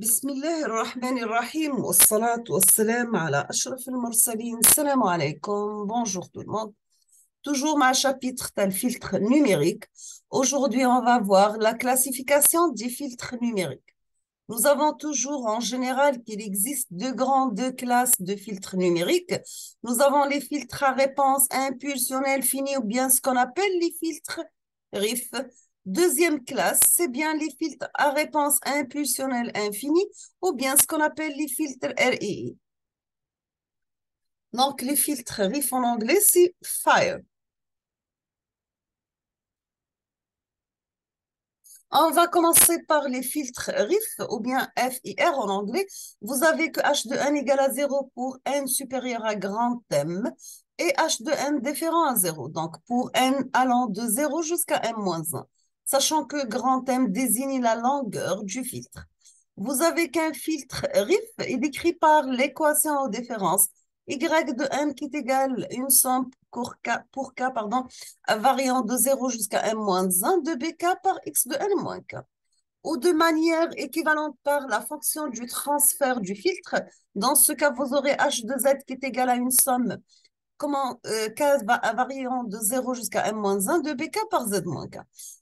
بسم الله الرحمن الرحيم والصلاة والسلام على أشرف المرسلين. السلام عليكم. Bonjour tout le monde. Toujours ma chapitre tel filtre numérique. Aujourd'hui, on va voir la classification des filtres numériques. Nous avons toujours en général qu'il existe deux grandes classes de filtres numériques. Nous avons les filtres à réponse impulsionnelle finie ou bien ce qu'on appelle les filtres RIF. Deuxième classe, c'est bien les filtres à réponse impulsionnelle infinie ou bien ce qu'on appelle les filtres RII. Donc, les filtres RIF en anglais, c'est FIRE. On va commencer par les filtres RIF ou bien FIR en anglais. Vous avez que H de n égale à 0 pour n supérieur à grand M et H de n différent à 0. Donc, pour n allant de 0 jusqu'à m-1, sachant que grand M désigne la longueur du filtre. Vous avez qu'un filtre RIF est décrit par l'équation aux différences y de n qui est égale une somme pour k variant de 0 jusqu'à m-1 de bk par x de n-k. Ou de manière équivalente par la fonction du transfert du filtre. Dans ce cas, vous aurez h de z qui est égal à une somme k variant de 0 jusqu'à m-1 de bk par z-k.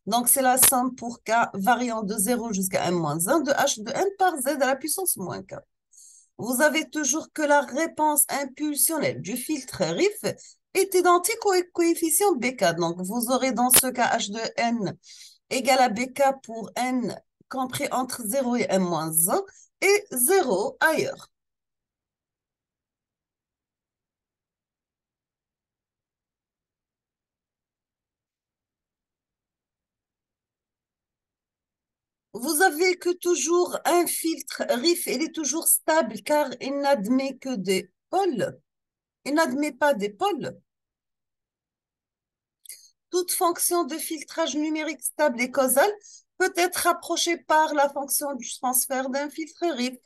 Donc, c'est la somme pour k variant de 0 jusqu'à m-1 de h de n par z à la puissance moins k. Vous avez toujours que la réponse impulsionnelle du filtre RIF est identique au coefficient BK. Donc, vous aurez dans ce cas H de n égale à BK pour n compris entre 0 et m-1 et 0 ailleurs. Vous avez que toujours un filtre RIF, il est toujours stable car il n'admet que des pôles. Il n'admet pas des pôles. Toute fonction de filtrage numérique stable et causale peut être approchée par la fonction du transfert d'un filtre RIF.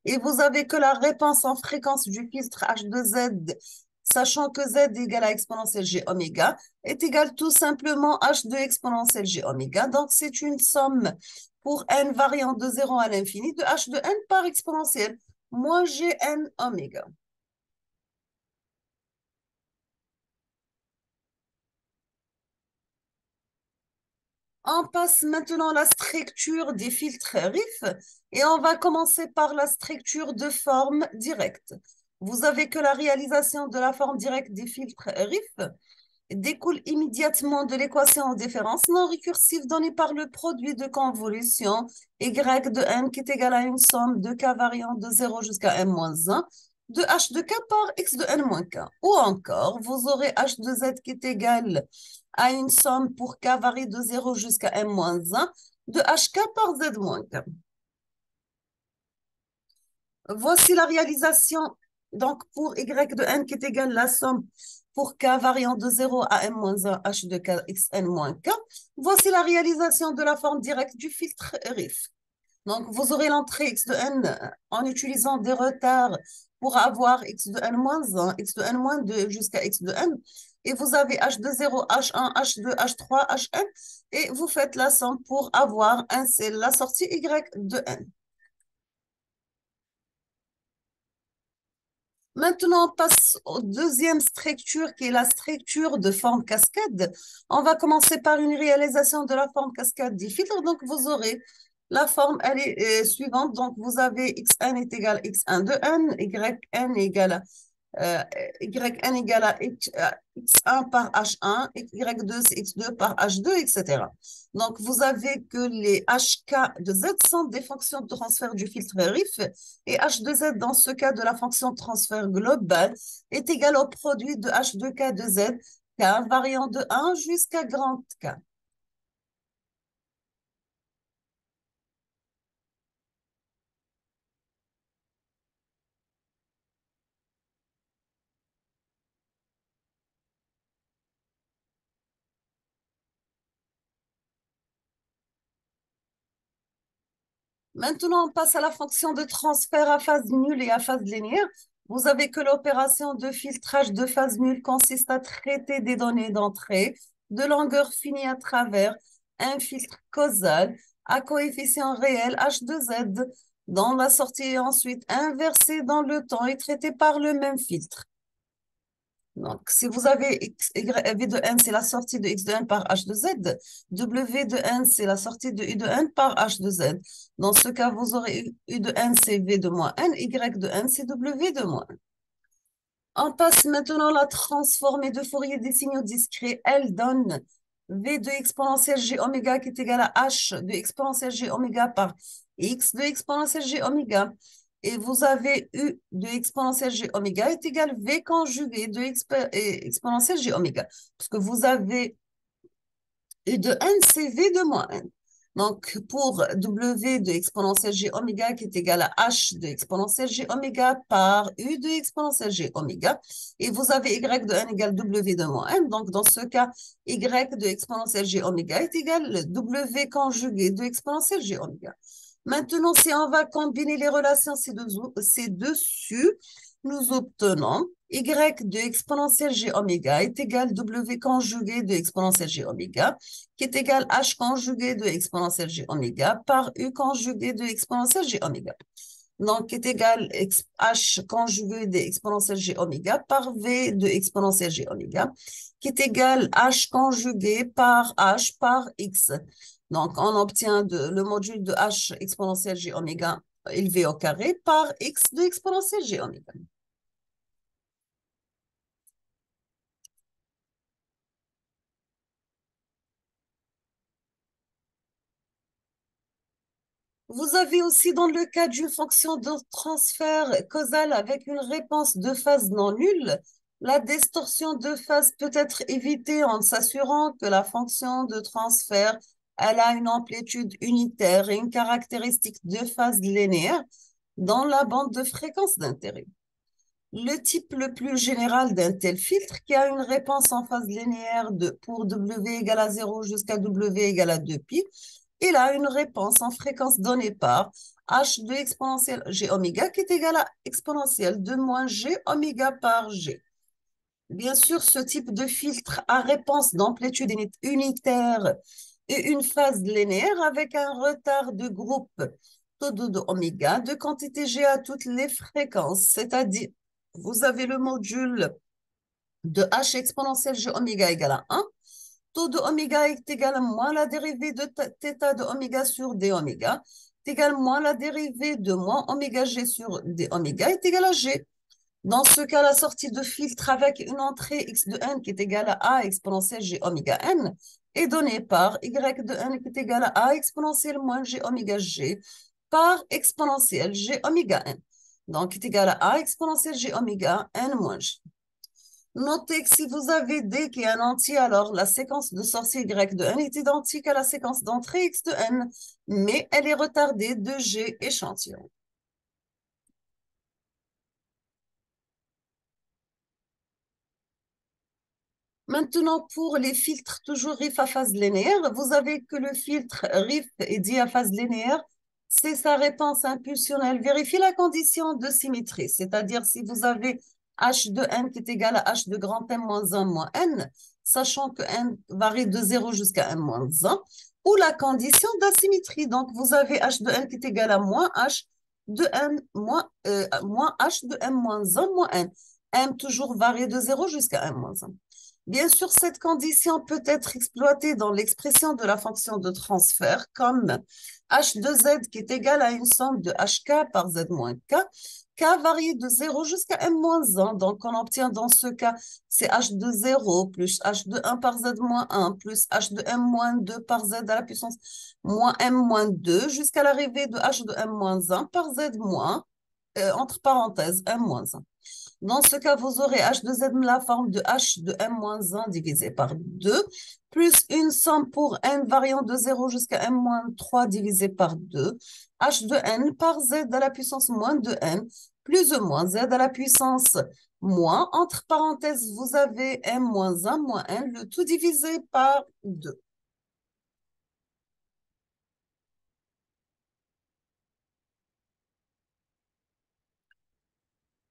Et vous avez que la réponse en fréquence du filtre H de Z, sachant que Z égale à exponentielle G oméga, est égal tout simplement H de exponentielle G oméga. Donc, c'est une somme pour n variant de 0 à l'infini de H de n par exponentielle moins Gn oméga. On passe maintenant à la structure des filtres RIF et on va commencer par la structure de forme directe. Vous avez que la réalisation de la forme directe des filtres RIF découle immédiatement de l'équation de différence non récursive donnée par le produit de convolution y de n qui est égal à une somme de k variant de 0 jusqu'à m-1 de h de k par x de n-k. Ou encore, vous aurez h de z qui est égal à une somme pour k varie de 0 jusqu'à m-1 de hk par z-k. Voici la réalisation donc pour y de n qui est égal à la somme pour k variant de 0 à m-1 h de k xn-k. Voici la réalisation de la forme directe du filtre RIF. Donc, vous aurez l'entrée x de n en utilisant des retards pour avoir x de n-1, x de n-2 jusqu'à x de n. Et vous avez h de 0, h1, h2, h3, hn. Et vous faites la somme pour avoir la sortie y de n. Maintenant, on passe aux deuxième structure qui est la structure de forme cascade. On va commencer par une réalisation de la forme cascade des filtres. Donc, vous aurez la forme, elle est suivante. Donc, vous avez xn est égal à x1 de n, yn égale à euh, yn égale à x1 par h1, y2 c'est x2 par h2, etc. Donc, vous avez que les hk de z sont des fonctions de transfert du filtre RIF et h de z dans ce cas de la fonction de transfert global est égal au produit de h de k de z, k variant de 1 jusqu'à grand k. Maintenant, on passe à la fonction de transfert à phase nulle et à phase linéaire. Vous avez que l'opération de filtrage de phase nulle consiste à traiter des données d'entrée de longueur finie à travers un filtre causal à coefficient réel H de Z Dans la sortie est ensuite inversée dans le temps et traitée par le même filtre. Donc, si vous avez x, y, v de n, c'est la sortie de x de n par h de z. W de n, c'est la sortie de u de n par h de z. Dans ce cas, vous aurez u de n, c'est v de moins n. Y de n, c'est w de moins n. On passe maintenant à la transformée de Fourier des signaux discrets. Elle donne v de exponentielle g oméga qui est égal à h de exponentielle g oméga par x de exponentielle g oméga. Et vous avez u de exponentielle g oméga est égal à v conjugué de exponentielle g oméga. Parce que vous avez u de n, c'est v de moins n. Donc, pour w de exponentielle g oméga qui est égal à h de exponentielle g oméga par u de exponentielle g oméga. Et vous avez y de n égale w de moins n. Donc, dans ce cas, y de exponentielle g oméga est égal à w conjugué de exponentielle g oméga. Maintenant, si on va combiner les relations ci-dessus, nous obtenons y de exponentielle g oméga est égal à w conjugué de exponentielle g oméga, qui est égal à h conjugué de exponentielle g oméga par u conjugué de exponentielle g oméga. Donc, qui est égal à h conjugué de exponentielle g oméga par v de exponentielle g oméga, qui est égal à h conjugué par h par x. Donc, on obtient le module de h exponentielle g oméga élevé au carré par x de exponentielle g oméga. Vous avez aussi dans le cas d'une fonction de transfert causal avec une réponse de phase non nulle, la distorsion de phase peut être évitée en s'assurant que la fonction de transfert elle a une amplitude unitaire et une caractéristique de phase linéaire dans la bande de fréquence d'intérêt. Le type le plus général d'un tel filtre qui a une réponse en phase linéaire pour W égale à 0 jusqu'à W égale à 2pi, il a une réponse en fréquence donnée par h de exponentielle g oméga qui est égal à exponentielle de moins g oméga par g. Bien sûr, ce type de filtre a réponse d'amplitude unitaire et une phase linéaire avec un retard de groupe taux de oméga de quantité g à toutes les fréquences, c'est-à-dire vous avez le module de h exponentielle g oméga égale à 1. Taux de oméga est égal à moins la dérivée de θ de oméga sur d oméga est égal à moins la dérivée de moins oméga g sur d oméga est égal à g. Dans ce cas, la sortie de filtre avec une entrée x de n qui est égale à a exponentielle g oméga n est donnée par y de n qui est égal à a exponentielle moins g oméga g par exponentielle g oméga n. Donc, est égal à a exponentielle g oméga n moins g. Notez que si vous avez d qui est un entier, alors la séquence de sortie y de n est identique à la séquence d'entrée x de n, mais elle est retardée de g échantillon. Maintenant, pour les filtres toujours RIF à phase linéaire, vous avez que le filtre RIF est dit à phase linéaire, c'est sa réponse impulsionnelle. Vérifiez la condition de symétrie, c'est-à-dire si vous avez h de n qui est égal à h de grand M moins 1 moins n, sachant que n varie de 0 jusqu'à n moins 1, ou la condition d'asymétrie. Donc, vous avez h de n qui est égal à moins h de n moins h de m moins 1 moins n. M toujours varie de 0 jusqu'à m moins 1. Bien sûr, cette condition peut être exploitée dans l'expression de la fonction de transfert comme h de z qui est égal à une somme de hk par z moins k, k varie de 0 jusqu'à m-1. Donc, on obtient dans ce cas, c'est h de 0 plus h de 1 par z moins 1 plus h de m-2 par z à la puissance moins m-2 jusqu'à l'arrivée de h de m-1 par z moins, entre parenthèses, m-1. Dans ce cas, vous aurez h de z la forme de h de m-1 divisé par 2, plus une somme pour n variant de 0 jusqu'à m-3 divisé par 2, h de n par z à la puissance moins de n, plus ou moins z à la puissance moins, entre parenthèses, vous avez m-1 moins n, le tout divisé par 2.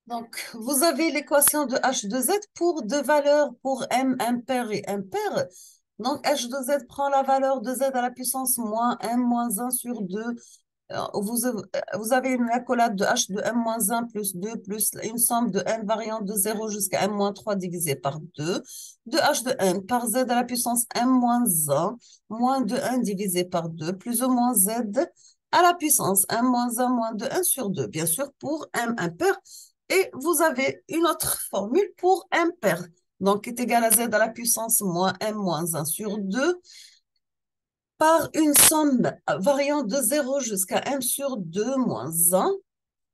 Donc, vous avez l'équation de h de z pour deux valeurs pour m impair et impair. Donc, h de z prend la valeur de z à la puissance moins m moins 1 sur 2 vous avez une accolade de h de m-1 plus 2 plus une somme de n variant de 0 jusqu'à m-3 divisé par 2 de h de n par z à la puissance m-1 moins de 1 divisé par 2 plus ou moins z à la puissance m-1 moins de 1 sur 2, bien sûr, pour m impair. Et vous avez une autre formule pour m pair, donc qui est égal à z à la puissance moins m moins 1 sur 2 par une somme variant de 0 jusqu'à m sur 2 moins 1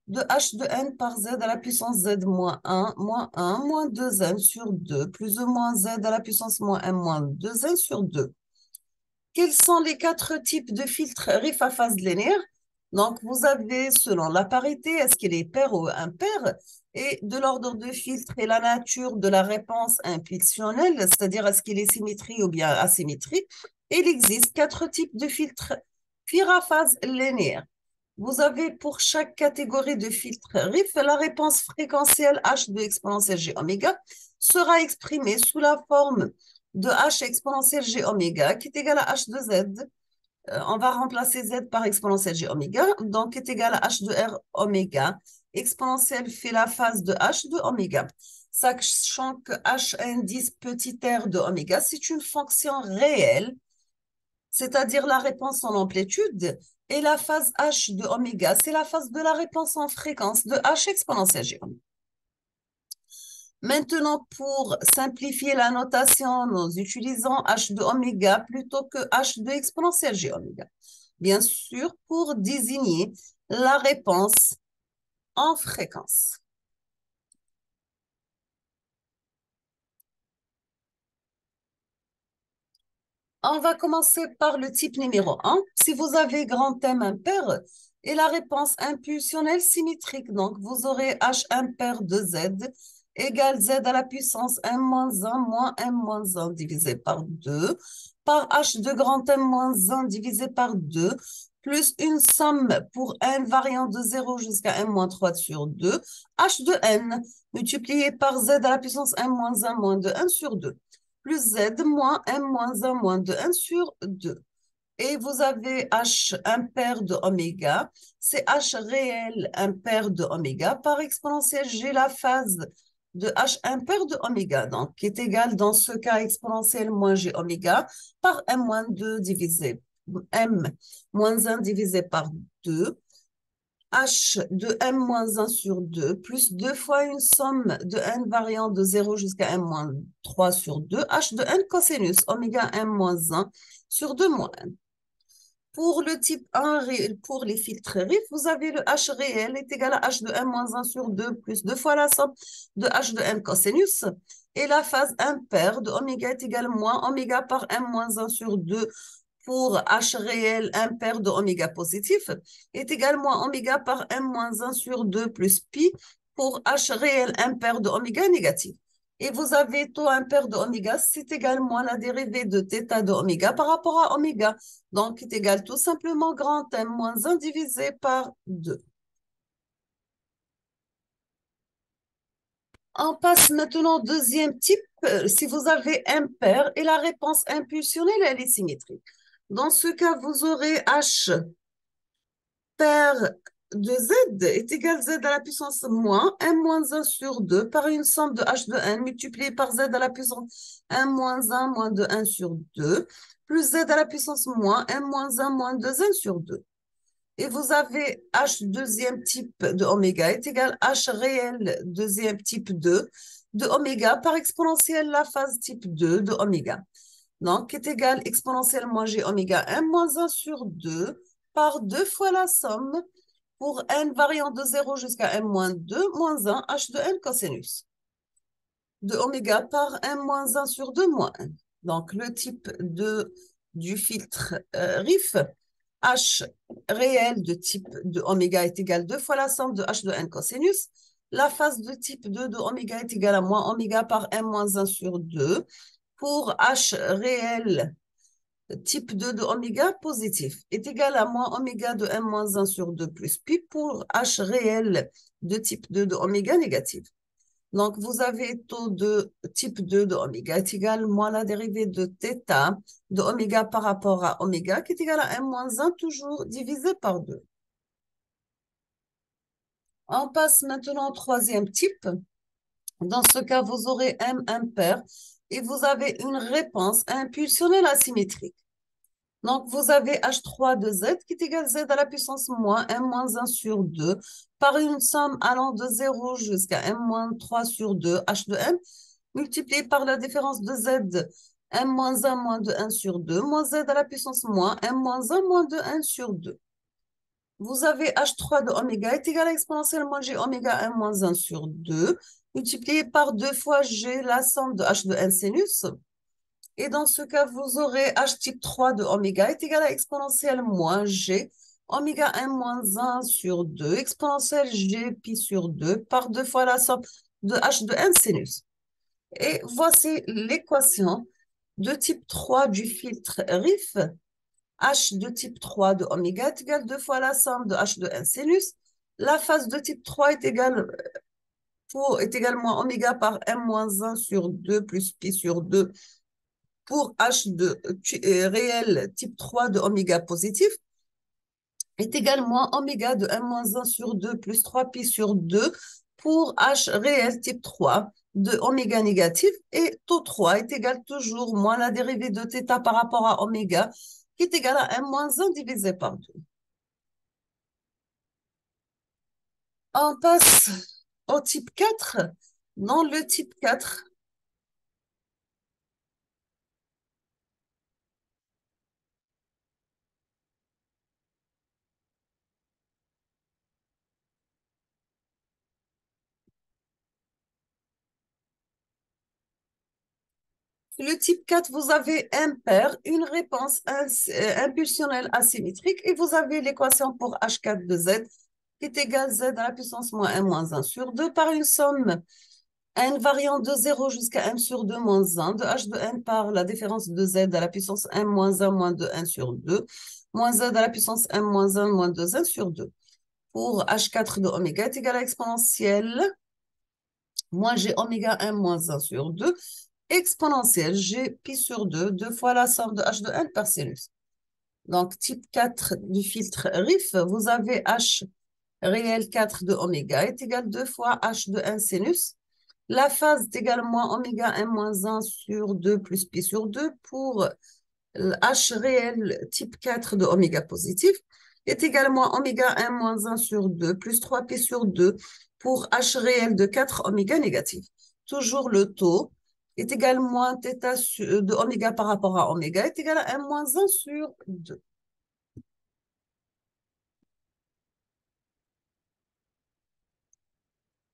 de h de n par z à la puissance z moins 1 moins 2n sur 2 plus ou moins z à la puissance moins m moins 2n sur 2. Quels sont les 4 types de filtres RIF à phase linéaire? Donc, vous avez, selon la parité, est-ce qu'il est pair ou impair, et de l'ordre de filtre et la nature de la réponse impulsionnelle, c'est-à-dire est-ce qu'il est symétrique ou bien asymétrique. Il existe 4 types de filtres FIR à phase linéaire. Vous avez pour chaque catégorie de filtre RIF, la réponse fréquentielle h de exponentielle g oméga sera exprimée sous la forme de h exponentielle g oméga qui est égal à h de z. On va remplacer z par exponentielle g oméga, donc est égal à h de r oméga. Exponentielle fait la phase de h de oméga. Sachant que h indice petit r de oméga, c'est une fonction réelle, c'est-à-dire la réponse en amplitude, et la phase h de oméga, c'est la phase de la réponse en fréquence de h exponentielle g oméga. Maintenant, pour simplifier la notation, nous utilisons h de oméga plutôt que h de exponentielle g oméga. Bien sûr, pour désigner la réponse en fréquence. On va commencer par le type numéro 1. Si vous avez grand M impair et la réponse impulsionnelle symétrique, donc vous aurez H impair de Z égale Z à la puissance M-1 moins M-1 divisé par 2 par H de grand M-1 divisé par 2 plus une somme pour n variant de 0 jusqu'à m-3 sur 2, H de n multiplié par Z à la puissance M-1 moins de 1 sur 2 plus Z moins M moins 1 moins de 1 sur 2. Et vous avez H impair de oméga, c'est H réel impair de oméga par exponentielle G la phase de H impair de oméga, donc qui est égal dans ce cas exponentielle moins G oméga par M moins 2 divisé, M moins 1 divisé par 2. H de m-1 sur 2 plus 2 fois une somme de n variant de 0 jusqu'à m-3 sur 2, h de n cosinus oméga m-1 sur 2 moins n. Pour le type 1, pour les filtres RIF, vous avez le h réel est égal à h de m-1 sur 2 plus 2 fois la somme de h de n cosinus. Et la phase impaire de oméga est égale moins oméga par m-1 sur 2 pour h réel impair de oméga positif est égal moins oméga par m-1 sur 2 plus pi pour h réel impair de oméga négatif. Et vous avez taux impair de oméga, c'est également la dérivée de θ de oméga par rapport à oméga. Donc, est égal tout simplement grand M moins 1 divisé par 2. On passe maintenant au deuxième type. Si vous avez impair et la réponse impulsionnelle, elle est symétrique. Dans ce cas, vous aurez H pair de Z est égal à Z à la puissance moins M moins 1 sur 2 par une somme de H de n multiplié par Z à la puissance M moins 1 moins de 1 sur 2 plus Z à la puissance moins M moins 1 moins 2n sur 2. Et vous avez H deuxième type de oméga est égal à H réel deuxième type 2 de oméga par exponentielle la phase type 2 de oméga. Donc, est égal exponentiellement G oméga M moins 1 sur 2 par 2 fois la somme pour n variant de 0 jusqu'à m moins 2 moins 1 H de n cosinus de oméga par m moins 1 sur 2 moins n. Donc, le type du filtre RIF, H réel de type de oméga est égal 2 fois la somme de H de n cosinus. La phase de type 2 de oméga est égale à moins oméga par m moins 1 sur 2 pour H réel type 2 de oméga positif est égal à moins oméga de m moins 1 sur 2 plus pi pour H réel de type 2 de oméga négatif. Donc, vous avez taux de type 2 de oméga est égal à moins la dérivée de θ de oméga par rapport à oméga qui est égal à m moins 1 toujours divisé par 2. On passe maintenant au troisième type. Dans ce cas, vous aurez M impair et vous avez une réponse impulsionnelle asymétrique. Donc, vous avez H3 de Z qui est égal à Z à la puissance moins M moins 1 sur 2 par une somme allant de 0 jusqu'à M moins 3 sur 2 H de M multiplié par la différence de Z M moins 1 moins de 1 sur 2 moins Z à la puissance moins M moins 1 moins de 1 sur 2. Vous avez H3 de oméga est égal à exponentielle moins G oméga 1 moins 1 sur 2 multiplié par 2 fois G la somme de H de N sinus. Et dans ce cas, vous aurez H type 3 de oméga est égal à exponentielle moins G oméga 1 moins 1 sur 2 exponentielle G pi sur 2 par 2 fois la somme de H de N sinus. Et voici l'équation de type 3 du filtre RIF. H de type 3 de oméga est égal 2 fois la somme de H de N sinus. La phase de type 3 est égale est également oméga par M moins 1 sur 2 plus pi sur 2 pour H de réel type 3 de oméga positif est également oméga de M moins 1 sur 2 plus 3 pi sur 2 pour H réel type 3 de oméga négatif et taux 3 est égal toujours moins la dérivée de θ par rapport à oméga qui est égal à M moins 1 divisé par 2. On passe au type 4. Dans le type 4, le type 4, vous avez impair, une réponse impulsionnelle asymétrique et vous avez l'équation pour H4 de Z qui est égale Z à la puissance moins M moins 1 sur 2 par une somme n variant de 0 jusqu'à M sur 2 moins 1 de H de N par la différence de Z à la puissance M moins 1 moins 2 1 sur 2 moins Z à la puissance M moins 1 moins 2 1 sur 2 pour H4 de oméga est égal à exponentielle moins G oméga 1 moins 1 sur 2 exponentielle G pi sur 2, 2 fois la somme de H de N par sinus. Donc, type 4 du filtre RIF, vous avez H réel 4 de oméga est égal 2 fois H de N sinus. La phase est également oméga N moins 1 sur 2 plus pi sur 2 pour H réel type 4 de oméga positif est également oméga N moins 1 sur 2 plus 3 pi sur 2 pour H réel de 4 oméga négatif. Toujours le taux est égal moins θ de oméga par rapport à oméga est égal à M moins 1 sur 2.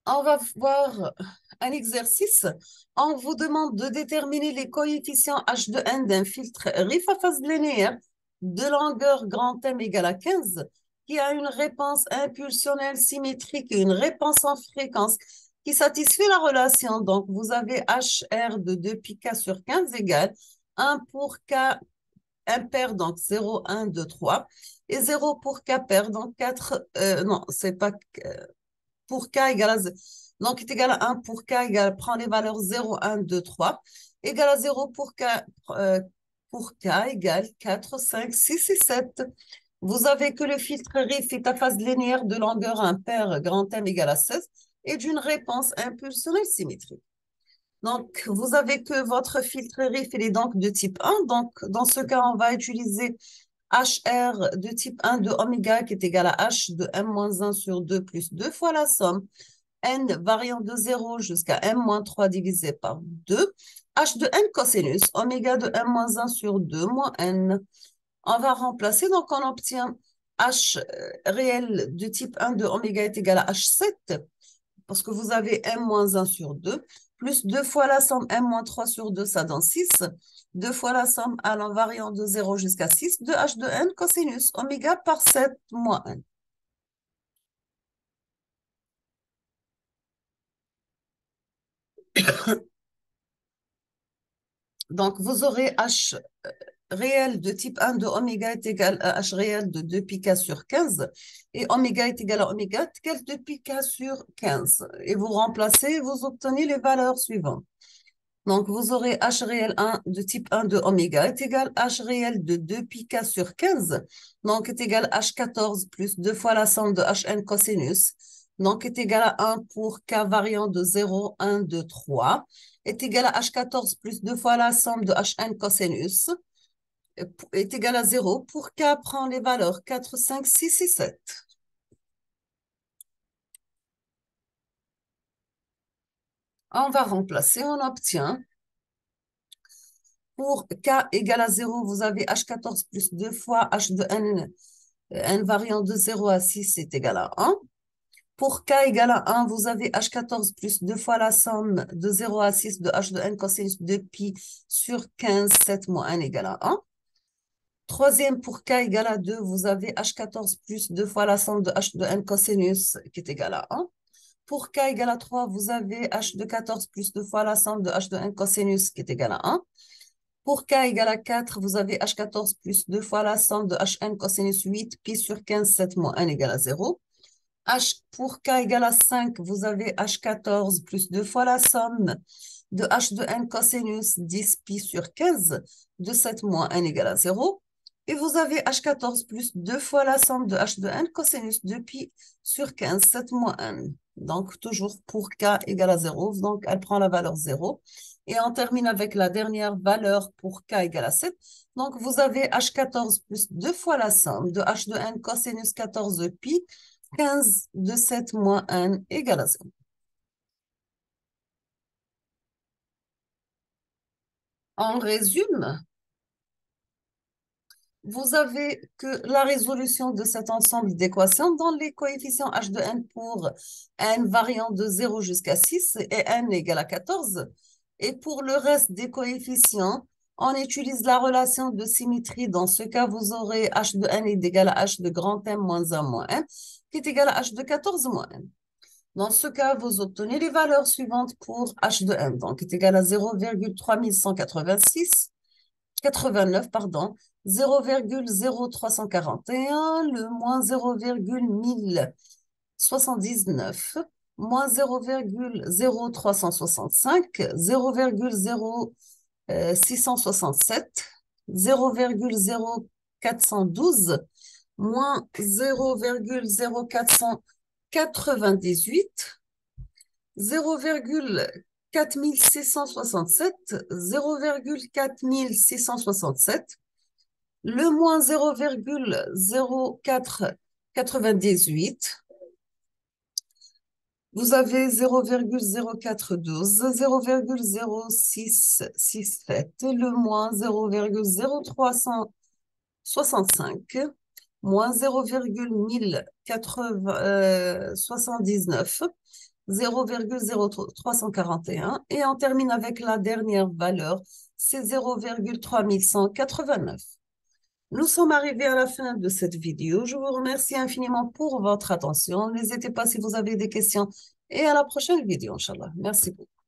On va voir un exercice. On vous demande de déterminer les coefficients H de N d'un filtre RIF à phase linéaire de longueur grand M égale à 15 qui a une réponse impulsionnelle symétrique et une réponse en fréquence qui satisfait la relation. Donc, vous avez HR de 2 pi k sur 15 égale 1 pour k impair, donc 0, 1, 2, 3, et 0 pour k pair, donc 4, non, c'est pas pour k égale à 0. Donc, est égal à 1 pour k égale, prend les valeurs 0, 1, 2, 3, égale à 0 pour k égale 4, 5, 6 et 7. Vous avez que le filtre RIF est à phase linéaire de longueur impair grand M égale à 16 et d'une réponse impulsionnelle symétrique. Donc, vous avez que votre filtre RIF, il est donc de type 1. Donc, dans ce cas, on va utiliser HR de type 1 de oméga qui est égal à H de M-1 sur 2 plus 2 fois la somme N variant de 0 jusqu'à M-3 divisé par 2. H de N cosinus oméga de M-1 sur 2 moins N. On va remplacer, donc on obtient H réel de type 1 de oméga est égal à H7 parce que vous avez M-1 sur 2 plus 2 fois la somme M-3 sur 2, ça donne 6. 2 fois la somme allant variant de 0 jusqu'à 6 de H de N cosinus oméga par 7 moins N. Donc, vous aurez H réel de type 1 de oméga est égal à H réel de 2 pi k sur 15 et oméga est égal à oméga est égal à 2 pi k sur 15. Et vous remplacez, vous obtenez les valeurs suivantes. Donc, vous aurez H réel 1 de type 1 de oméga est égal à H réel de 2 pi k sur 15. Donc, est égal à H14 plus 2 fois la somme de Hn cosinus donc est égal à 1 pour k variant de 0, 1, 2, 3, est égal à h14 plus 2 fois la somme de hn cosinus, est égal à 0 pour k prend les valeurs 4, 5, 6 et 7. On va remplacer, on obtient, pour k égale à 0, vous avez h14 plus 2 fois h de n variant de 0 à 6 est égal à 1. Pour k égale à 1, vous avez h14 plus 2 fois la somme de 0 à 6 de h de n cosinus de pi sur 15, 7 moins 1 égale à 1. Troisième, pour k égale à 2, vous avez h14 plus 2 fois la somme de h de n cosinus qui est égal à 1. Pour k égale à 3, vous avez h de 14 plus 2 fois la somme de h de n cosinus qui est égal à 1. Pour k égale à 4, vous avez h14 plus 2 fois la somme de hn cosinus 8 pi sur 15, 7 moins 1 égale à 0. Pour k égale à 5, vous avez h14 plus 2 fois la somme de h de n cosinus 10 pi sur 15 de 7 moins 1 égale à 0. Et vous avez h14 plus 2 fois la somme de h de n cosinus 2 pi sur 15, 7 moins 1. Donc, toujours pour k égale à 0. Donc, elle prend la valeur 0. Et on termine avec la dernière valeur pour k égale à 7. Donc, vous avez h14 plus 2 fois la somme de h de n cosinus 14 pi 15 de 7 moins 1 égale à 0. En résumé, vous avez que la résolution de cet ensemble d'équations dans les coefficients h de n pour n variant de 0 jusqu'à 6 et n égale à 14. Et pour le reste des coefficients, on utilise la relation de symétrie. Dans ce cas, vous aurez h de n est égal à h de grand M moins 1 moins n, qui est égal à h de 14 moins n. Dans ce cas, vous obtenez les valeurs suivantes pour h de n. Donc, est égal à 0,3186, 89, pardon, 0,0341, le moins 0,1079, moins 0,0365, 0,0667, 0,0412, moins 0,0498, 0,4667, 0,4667, le moins 0,0498, vous avez 0,0412, 0,0667, le moins 0,0365, moins 0,1079, 0,0341 et on termine avec la dernière valeur, c'est 0,3189. Nous sommes arrivés à la fin de cette vidéo. Je vous remercie infiniment pour votre attention. N'hésitez pas si vous avez des questions et à la prochaine vidéo, Inch'Allah. Merci beaucoup.